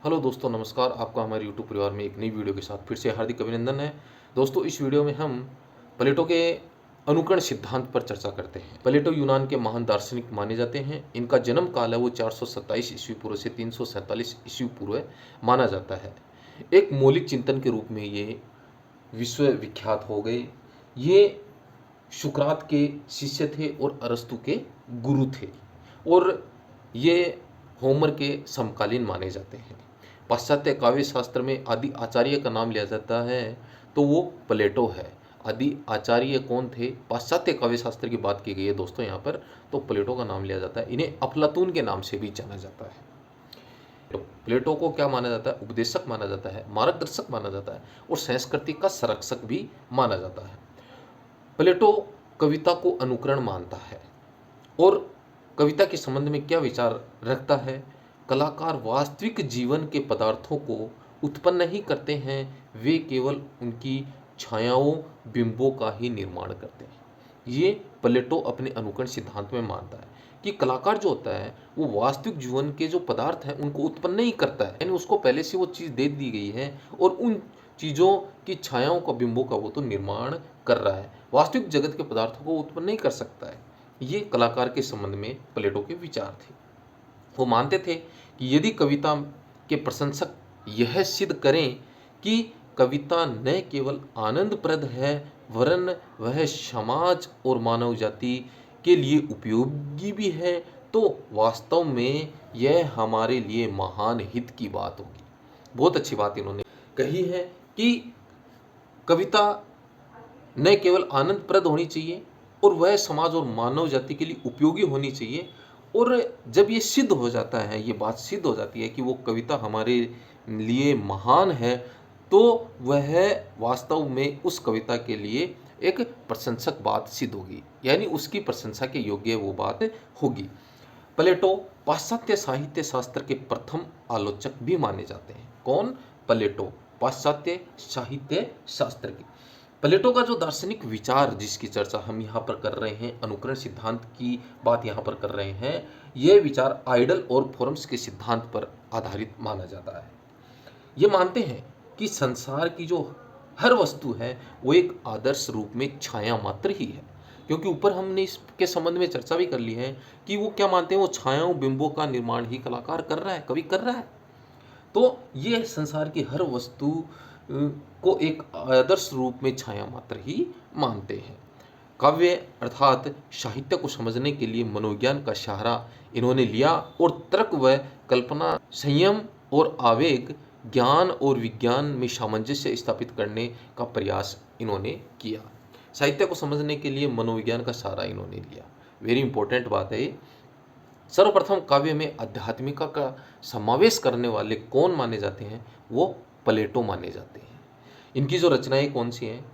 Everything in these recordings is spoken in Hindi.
हेलो दोस्तों, नमस्कार। आपका हमारे यूट्यूब परिवार में एक नई वीडियो के साथ फिर से हार्दिक अभिनंदन है। दोस्तों, इस वीडियो में हम प्लेटो के अनुकरण सिद्धांत पर चर्चा करते हैं। प्लेटो यूनान के महान दार्शनिक माने जाते हैं। इनका जन्म काल है वो 427 ईस्वी पूर्व से 347 ईस्वी पूर्व माना जाता है। एक मौलिक चिंतन के रूप में ये विश्व विख्यात हो गए। ये सुकरात के शिष्य थे और अरस्तु के गुरु थे, और ये होमर के समकालीन माने जाते हैं। पाश्चात्य काव्य शास्त्र में आदि आचार्य का नाम लिया जाता है तो वो प्लेटो है। आदि आचार्य कौन थे? पाश्चात्य काव्य शास्त्र की बात की गई है दोस्तों यहाँ पर, तो प्लेटो का नाम लिया जाता है। इन्हें अफलातून के नाम से भी जाना जाता है। तो प्लेटो को क्या माना जाता है? उपदेशक माना जाता है, मार्गदर्शक माना जाता है, और संस्कृति का संरक्षक भी माना जाता है। प्लेटो कविता को अनुकरण मानता है, और कविता के संबंध में क्या विचार रखता है? कलाकार वास्तविक जीवन के पदार्थों को उत्पन्न नहीं करते हैं, वे केवल उनकी छायाओं, बिंबों का ही निर्माण करते हैं। ये प्लेटो अपने अनुकरण सिद्धांत में मानता है कि कलाकार जो होता है वो वास्तविक जीवन के जो पदार्थ हैं उनको उत्पन्न नहीं करता है, यानी उसको पहले से वो चीज़ दे दी गई है, और उन चीज़ों की छायाओं का, बिंबों का वो तो निर्माण कर रहा है। वास्तविक जगत के पदार्थों को उत्पन्न नहीं कर सकता है। ये कलाकार के संबंध में प्लेटो के विचार थे। वो मानते थे कि यदि कविता के प्रशंसक यह सिद्ध करें कि कविता न केवल आनंदप्रद है, वरन वह समाज और मानव जाति के लिए उपयोगी भी है, तो वास्तव में यह हमारे लिए महान हित की बात होगी। बहुत अच्छी बात इन्होंने कही है कि कविता न केवल आनंदप्रद होनी चाहिए, और वह समाज और मानव जाति के लिए उपयोगी होनी चाहिए। और जब ये सिद्ध हो जाता है, ये बात सिद्ध हो जाती है कि वो कविता हमारे लिए महान है, तो वह वास्तव में उस कविता के लिए एक प्रशंसक बात सिद्ध होगी, यानी उसकी प्रशंसा के योग्य वो बात होगी। प्लेटो पाश्चात्य साहित्य शास्त्र के प्रथम आलोचक भी माने जाते हैं। कौन? प्लेटो, पाश्चात्य साहित्य शास्त्र के। प्लेटो का जो दार्शनिक विचार जिसकी चर्चा हम यहाँ पर कर रहे हैं, अनुकरण सिद्धांत की बात यहाँ पर कर रहे हैं, यह विचार आइडल और फॉर्म्स के सिद्धांत पर आधारित माना जाता है। ये मानते हैं कि संसार की जो हर वस्तु है वो एक आदर्श रूप में छाया मात्र ही है, क्योंकि ऊपर हमने इसके संबंध में चर्चा भी कर ली है कि वो क्या मानते हैं, वो छायाओं, बिंबों का निर्माण ही कलाकार कर रहा है, कवि कर रहा है। तो ये संसार की हर वस्तु को एक आदर्श रूप में छाया मात्र ही मानते हैं। काव्य अर्थात साहित्य को समझने के लिए मनोविज्ञान का सहारा इन्होंने लिया, और तर्क व कल्पना, संयम और आवेग, ज्ञान और विज्ञान में सामंजस्य स्थापित करने का प्रयास इन्होंने किया। साहित्य को समझने के लिए मनोविज्ञान का सहारा इन्होंने लिया। वेरी इंपॉर्टेंट बात है ये। सर्वप्रथम काव्य में आध्यात्मिका का समावेश करने वाले कौन माने जाते हैं? वो प्लेटो माने जाते हैं। इनकी जो रचनाएं कौन सी हैं?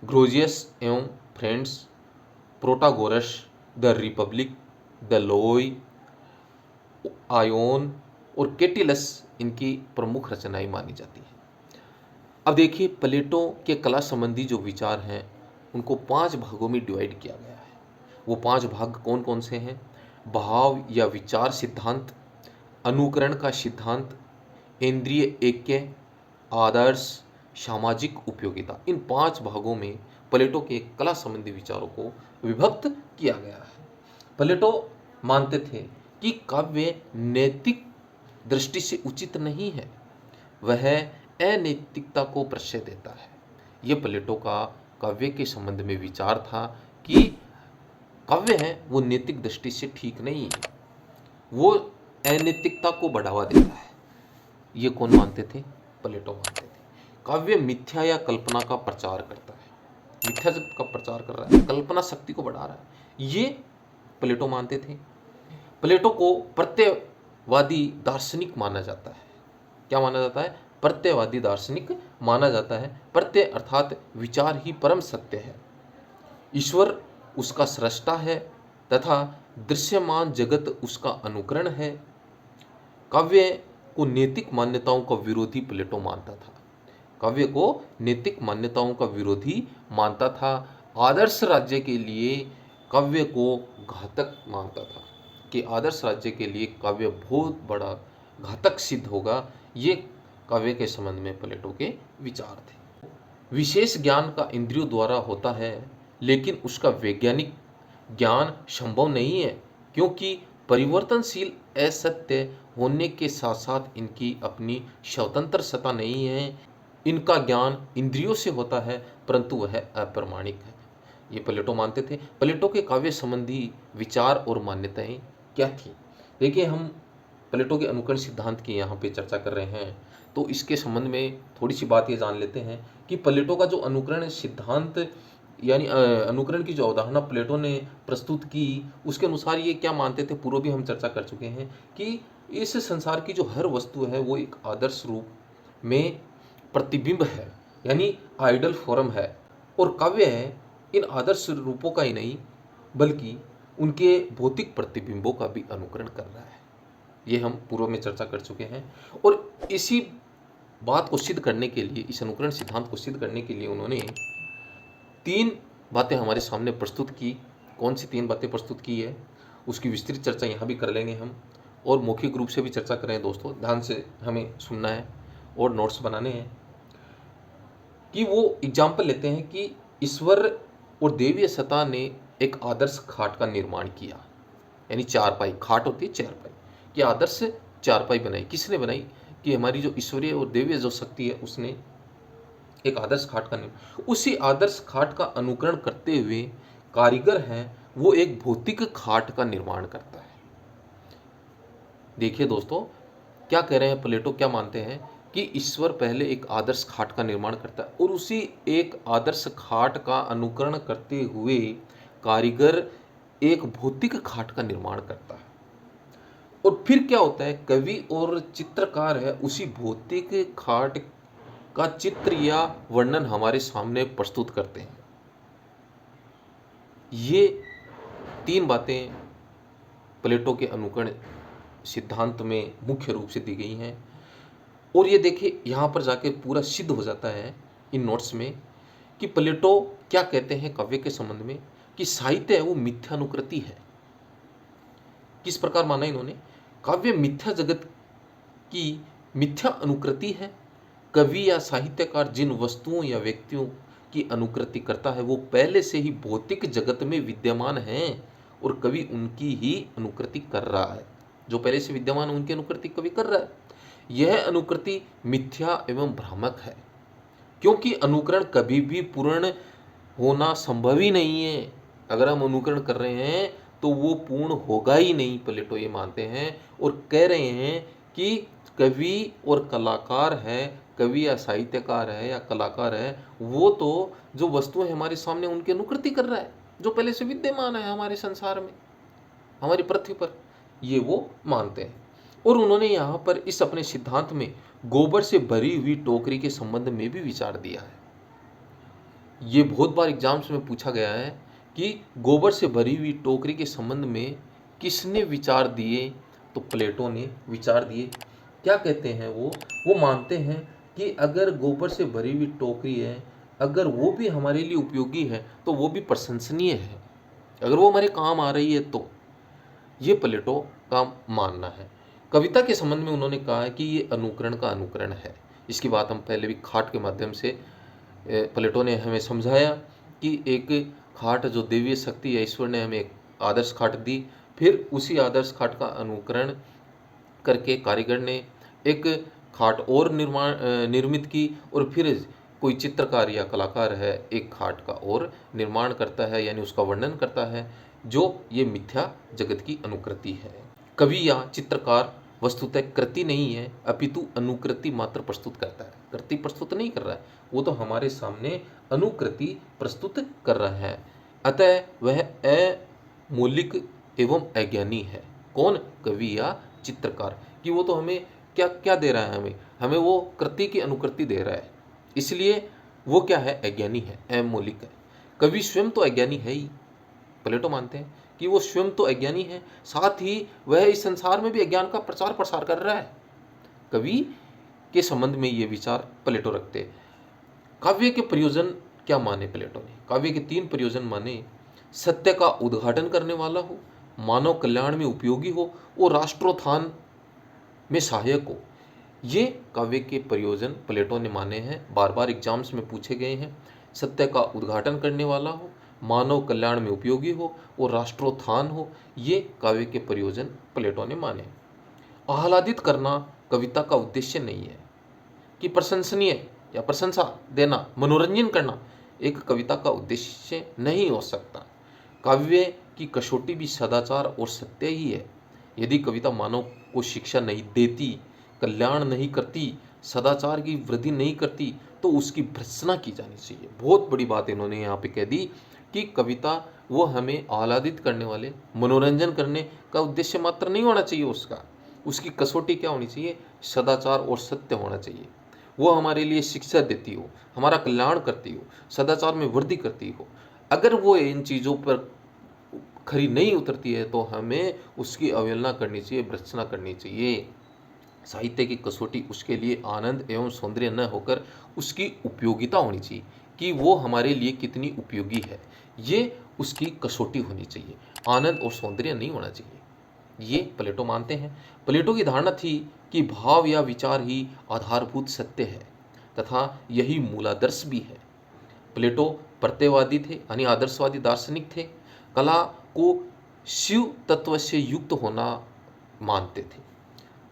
ग्रोजियस एवं friends, Protagoras, the Republic, the लोई, आयोन और केटिलस इनकी प्रमुख रचनाएं मानी जाती हैं। अब देखिए, प्लेटो के कला संबंधी जो विचार हैं उनको 5 भागों में डिवाइड किया गया है। वो 5 भाग कौन कौन से हैं? भाव या विचार सिद्धांत, अनुकरण का सिद्धांत, इंद्रिय ऐक्य, आदर्श, सामाजिक उपयोगिता। इन 5 भागों में प्लेटो के कला संबंधी विचारों को विभक्त किया गया है। प्लेटो मानते थे कि काव्य नैतिक दृष्टि से उचित नहीं है, वह अनैतिकता को प्रश्रय देता है। ये प्लेटो का काव्य के संबंध में विचार था कि काव्य है वो नैतिक दृष्टि से ठीक नहीं है, वो अनैतिकता को बढ़ावा देता है। ये कौन मानते थे? प्लेटो मानते थे। काव्य मिथ्या या कल्पना का प्रचार करता है, मिथ्या जगत का प्रचार कर रहा है, कल्पना शक्ति को बढ़ा रहा है, ये प्लेटो मानते थे। प्लेटो को प्रत्ययवादी दार्शनिक माना जाता है। क्या माना जाता है? प्रत्ययवादी दार्शनिक माना जाता है। प्रत्यय अर्थात विचार ही परम सत्य है, ईश्वर उसका सृष्टा है तथा दृश्यमान जगत उसका अनुकरण है। काव्य को नैतिक मान्यताओं का विरोधी प्लेटो मानता था। काव्य को नैतिक मान्यताओं का विरोधी मानता था। आदर्श राज्य के लिए काव्य को घातक मानता था कि आदर्श राज्य के लिए काव्य बहुत बड़ा घातक सिद्ध होगा। ये काव्य के संबंध में प्लेटो के विचार थे। विशेष ज्ञान का इंद्रियों द्वारा होता है, लेकिन उसका वैज्ञानिक ज्ञान संभव नहीं है, क्योंकि परिवर्तनशील असत्य होने के साथ साथ इनकी अपनी स्वतंत्र सत्ता नहीं है। इनका ज्ञान इंद्रियों से होता है, परंतु वह अप्रामाणिक है। ये प्लेटो मानते थे। प्लेटो के काव्य संबंधी विचार और मान्यताएं क्या थी? देखिए, हम प्लेटो के अनुकरण सिद्धांत की यहाँ पे चर्चा कर रहे हैं, तो इसके संबंध में थोड़ी सी बात ये जान लेते हैं कि प्लेटो का जो अनुकरण सिद्धांत यानी अनुकरण की जो अवधारणा प्लेटो ने प्रस्तुत की, उसके अनुसार ये क्या मानते थे, पूर्व भी हम चर्चा कर चुके हैं कि इस संसार की जो हर वस्तु है वो एक आदर्श रूप में प्रतिबिंब है, यानी आइडल फॉर्म है। और काव्य है इन आदर्श रूपों का ही नहीं, बल्कि उनके भौतिक प्रतिबिंबों का भी अनुकरण कर रहा है। ये हम पूर्व में चर्चा कर चुके हैं। और इसी बात को सिद्ध करने के लिए, इस अनुकरण सिद्धांत को सिद्ध करने के लिए उन्होंने 3 बातें हमारे सामने प्रस्तुत की। कौन सी 3 बातें प्रस्तुत की है, उसकी विस्तृत चर्चा यहाँ भी कर लेंगे हम, और मौखिक रूप से भी चर्चा करें। दोस्तों, ध्यान से हमें सुनना है और नोट्स बनाने हैं। कि वो एग्जाम्पल लेते हैं कि ईश्वर और देवीय सत्ता ने एक आदर्श खाट का निर्माण किया, यानी चारपाई, खाट होती है चारपाई, कि आदर्श चारपाई बनाई। किसने बनाई? कि हमारी जो ईश्वरीय और देवीय जो शक्ति है, उसने एक आदर्श खाट का निर्माण। उसी आदर्श खाट का अनुकरण करते हुए कारीगर है वो एक भौतिक खाट का निर्माण करता है। देखिए दोस्तों, क्या कह रहे हैं प्लेटो, क्या मानते हैं कि ईश्वर पहले एक आदर्श खाट का निर्माण करता है और उसी एक आदर्श खाट का अनुकरण करते हुए कारीगर एक भौतिक खाट का निर्माण करता है। और फिर क्या होता है, कवि और चित्रकार है उसी भौतिक खाट का चित्र या वर्णन हमारे सामने प्रस्तुत करते हैं। ये 3 बातें प्लेटो के अनुकरण सिद्धांत में मुख्य रूप से दी गई हैं। और ये देखिए, यहाँ पर जाके पूरा सिद्ध हो जाता है इन नोट्स में कि प्लेटो क्या कहते हैं काव्य के संबंध में, कि साहित्य है वो मिथ्यानुकृति है। किस प्रकार माना इन्होंने? काव्य मिथ्या जगत की मिथ्या अनुकृति है। कवि या साहित्यकार जिन वस्तुओं या व्यक्तियों की अनुकृति करता है वो पहले से ही भौतिक जगत में विद्यमान हैं और कवि उनकी ही अनुकृति कर रहा है। जो पहले से विद्यमान उनकी अनुकृति कवि कर रहा है। यह अनुकृति मिथ्या एवं भ्रामक है, क्योंकि अनुकरण कभी भी पूर्ण होना संभव ही नहीं है। अगर हम अनुकरण कर रहे हैं तो वो पूर्ण होगा ही नहीं, प्लेटो ये मानते हैं। और कह रहे हैं कि कवि और कलाकार है, कवि या साहित्यकार है या कलाकार है, वो तो जो वस्तुएं हमारे सामने उनकी अनुकृति कर रहा है, जो पहले से विद्यमान है हमारे संसार में, हमारी पृथ्वी पर, ये वो मानते हैं। और उन्होंने यहाँ पर इस अपने सिद्धांत में गोबर से भरी हुई टोकरी के संबंध में भी विचार दिया है। ये बहुत बार एग्जाम्स में पूछा गया है कि गोबर से भरी हुई टोकरी के संबंध में किसने विचार दिए? तो प्लेटो ने विचार दिए। क्या कहते हैं वो मानते हैं कि अगर गोबर से भरी हुई टोकरी है, अगर वो भी हमारे लिए उपयोगी है तो वो भी प्रशंसनीय है, अगर वो हमारे काम आ रही है तो। ये प्लेटो का मानना है। कविता के संबंध में उन्होंने कहा है कि ये अनुकरण का अनुकरण है। इसकी बात हम पहले भी खाट के माध्यम से प्लेटो ने हमें समझाया कि एक खाट जो देवीय शक्ति है, ईश्वर ने हमें एक आदर्श खाट दी, फिर उसी आदर्श खाट का अनुकरण करके कारीगर ने एक खाट और निर्मित की, और फिर कोई चित्रकार या कलाकार है एक खाट का और निर्माण करता है, यानी उसका वर्णन करता है, जो ये मिथ्या जगत की अनुकृति है। कवि या चित्रकार वस्तुतः कृति नहीं है, अपितु अनुकृति मात्र प्रस्तुत करता है। कृति प्रस्तुत नहीं कर रहा है, वो तो हमारे सामने अनुकृति प्रस्तुत कर रहा है। अतः वह अमौलिक एवं अज्ञानी है। कौन? कवि या चित्रकार। कि वो तो हमें क्या क्या दे रहा है, हमें वो कृति की अनुकृति दे रहा है, इसलिए वो क्या है? अज्ञानी है, अमौलिक है। कवि स्वयं तो अज्ञानी है ही। प्लेटो मानते हैं कि वो स्वयं तो अज्ञानी है, साथ ही वह इस संसार में भी अज्ञान का प्रचार प्रसार कर रहा है। कवि के संबंध में ये विचार प्लेटो रखते हैं। काव्य के प्रयोजन क्या माने प्लेटो ने? काव्य के 3 प्रयोजन माने। सत्य का उद्घाटन करने वाला हो, मानव कल्याण में उपयोगी हो और राष्ट्रोत्थान में सहायक हो। ये काव्य के प्रयोजन प्लेटो ने माने हैं, बार बार एग्जाम्स में पूछे गए हैं। सत्य का उद्घाटन करने वाला हो, मानव कल्याण में उपयोगी हो और राष्ट्रोत्थान हो, ये काव्य के प्रयोजन प्लेटो ने माने। आह्लादित करना कविता का उद्देश्य नहीं है, कि प्रशंसनीय या प्रशंसा देना, मनोरंजन करना एक कविता का उद्देश्य नहीं हो सकता। काव्य की कसौटी भी सदाचार और सत्य ही है। यदि कविता मानव को शिक्षा नहीं देती, कल्याण नहीं करती, सदाचार की वृद्धि नहीं करती, तो उसकी भर्त्सना की जानी चाहिए। बहुत बड़ी बात इन्होंने यहाँ पे कह दी कि कविता वो हमें आह्लादित करने वाले, मनोरंजन करने का उद्देश्य मात्र नहीं होना चाहिए उसकी कसौटी क्या होनी चाहिए? सदाचार और सत्य होना चाहिए। वो हमारे लिए शिक्षा देती हो, हमारा कल्याण करती हो, सदाचार में वृद्धि करती हो। अगर वो इन चीज़ों पर खरी नहीं उतरती है तो हमें उसकी अवहेलना करनी चाहिए, भर्त्सना करनी चाहिए। साहित्य की कसौटी उसके लिए आनंद एवं सौंदर्य न होकर उसकी उपयोगिता होनी चाहिए, कि वो हमारे लिए कितनी उपयोगी है, ये उसकी कसौटी होनी चाहिए। आनंद और सौंदर्य नहीं होना चाहिए। ये प्लेटो मानते हैं। प्लेटो की धारणा थी कि भाव या विचार ही आधारभूत सत्य है तथा यही मूलादर्श भी है। प्लेटो प्रत्ययवादी थे, यानी आदर्शवादी दार्शनिक थे। कला को शिव तत्व से युक्त होना मानते थे।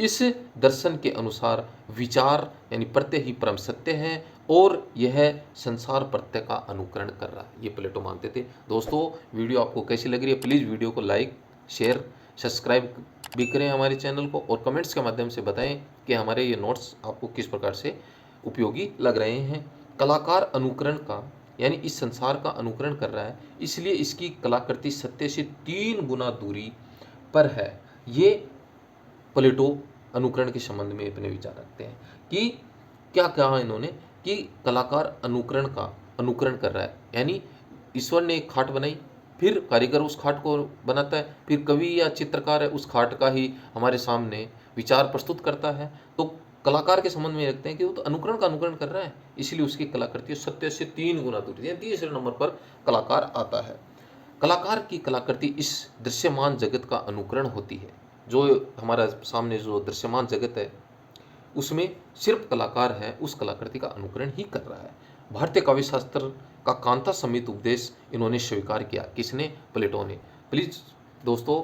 इस दर्शन के अनुसार विचार यानी प्रत्यय ही परम सत्य है और यह संसार प्रत्यय का अनुकरण कर रहा है, ये प्लेटो मानते थे। दोस्तों, वीडियो आपको कैसी लग रही है? प्लीज़ वीडियो को लाइक, शेयर, सब्सक्राइब भी करें हमारे चैनल को, और कमेंट्स के माध्यम से बताएं कि हमारे ये नोट्स आपको किस प्रकार से उपयोगी लग रहे हैं। कलाकार अनुकरण का यानी इस संसार का अनुकरण कर रहा है, इसलिए इसकी कलाकृति सत्य से 3 गुना दूरी पर है। ये प्लेटो अनुकरण के संबंध में अपने विचार रखते हैं कि क्या कहा इन्होंने कि कलाकार अनुकरण का अनुकरण कर रहा है, यानी ईश्वर ने एक खाट बनाई, फिर कारीगर उस खाट को बनाता है, फिर कवि या चित्रकार है उस खाट का ही हमारे सामने विचार प्रस्तुत करता है। तो कलाकार के संबंध में रखते हैं कि वो तो अनुकरण का अनुकरण कर रहा है, इसलिए उसकी कलाकृति सत्य से 3 गुना दूरी, यानी तीसरे नंबर पर कलाकार आता है। कलाकार की कलाकृति इस दृश्यमान जगत का अनुकरण होती है। जो हमारा सामने जो दृश्यमान जगत है उसमें सिर्फ कलाकार है उस कलाकृति का अनुकरण ही कर रहा है। भारतीय काव्य शास्त्र का कांता समेत उपदेश इन्होंने स्वीकार किया। किसने? प्लेटो ने। प्लीज़ दोस्तों,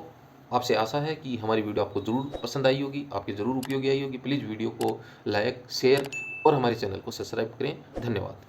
आपसे आशा है कि हमारी वीडियो आपको ज़रूर पसंद आई होगी, आपके ज़रूर उपयोगी आई होगी। प्लीज़ वीडियो को लाइक, शेयर और हमारे चैनल को सब्सक्राइब करें। धन्यवाद।